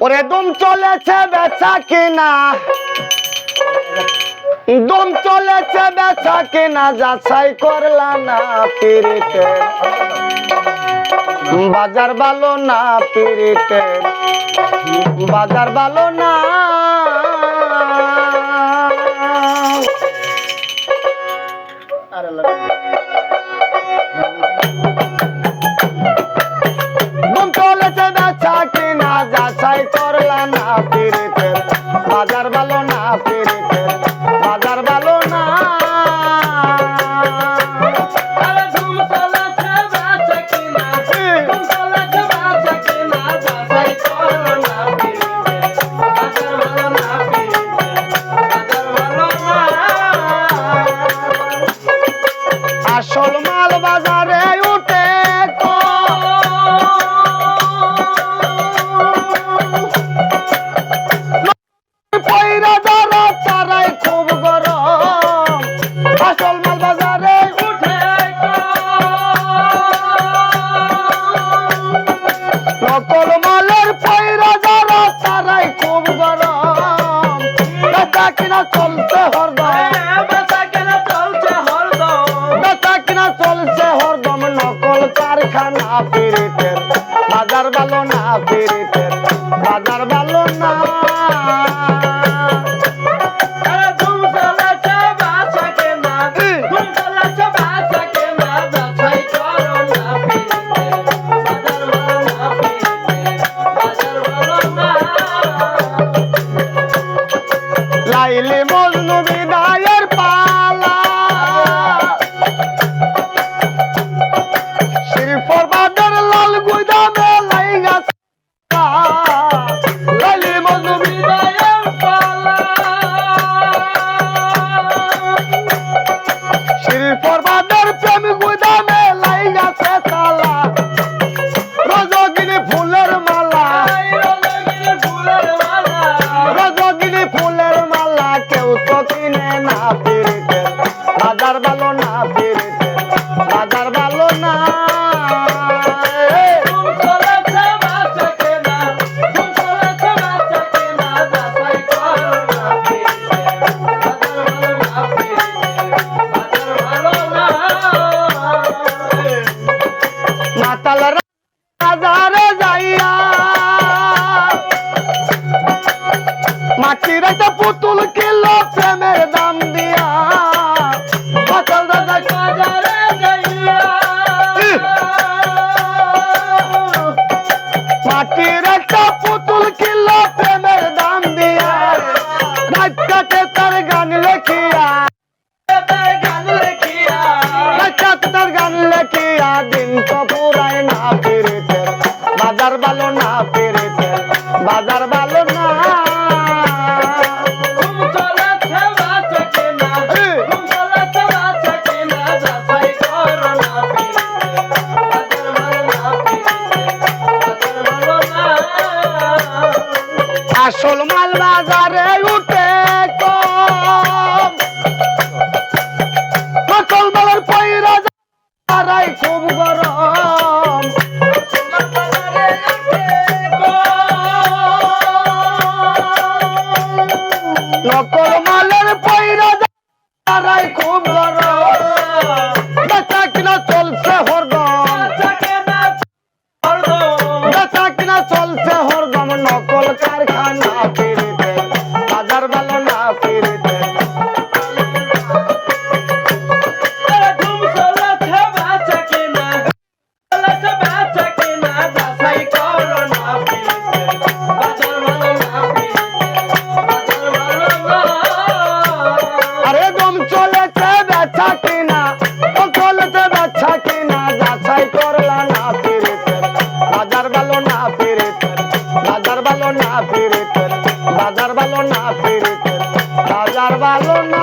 ওরে দুম চলেছে বেচা কিনা, দুম চলেছে বেচা কিনা, যাচাই করলা না পিরিতের বাজার ভালো না, পিরিতের বাজার ভালো না। দুম চলেছে বেচা কিনা, যাচাই করলা না পিরিতের বাজার ভালো না, পিরিতের বাজার ভালো না। আসল মাল বাজারে উঠে পয়রা যারা চারাই খুব গরম, আসল মাল বাজারে উঠে নকল মালের পয়রা যারা চারাই খুব গরম। বেচা কিনা চলছে হরদম, চলছে হরদম নকল কারখানা পিরিতের বাজার ভালো না, পিরিতের বাজার ভালো না। লাইলি মজনু বিদায়ের পালা, শিল্পর বাজার লাল গুদামে লাইগা লাইলি মজনু বিদায়ের পালা, শিল্পর বাজার প্রেম গুদামে লাইগাছে তালা। রজগিনী ফুলের মালা, রজগিনী ফুলের মালা কেউ তো কিনে না পিরিতের বাজার ভালো না, পিরিতের বাজার ভালো না। মাতাল বাজারে যাইয়া মাটির একটা পুতুল কিলো প্রেমের দাম দিয়া, মাতাল দাদা বাজারে যাইয়া মাটির একটা পুতুল কিলো প্রেমের দাম দিয়া, রাত কাটে তার গান লেখিয়া, তার গান লেখিয়া দিন তো পুরাই না পিরিতের বাজার ভালো না, পিরিতের বাজার ভালো না। আসল মাল বাজারে উঠে কম, নকল মালের পয়রা যারাই খুব গরম। নকল মালের পয়রা যারাই খুব গরম। বেচা কিনা চলছে হরদম, বেচা কিনা চলছে হরদম নকল কারখানা পিরিতের বাজার ভালো না, পিরিতের আরে দম চলেছে বেচা কিনা, চলেছে বেচা কিনা, যাচাই করলা না পিরিতের বাজার ভালো না, পিরিতের বাজার ভালো না, পিরিতের বাজার ভালো না, পিরিতের বাজার ভালো না।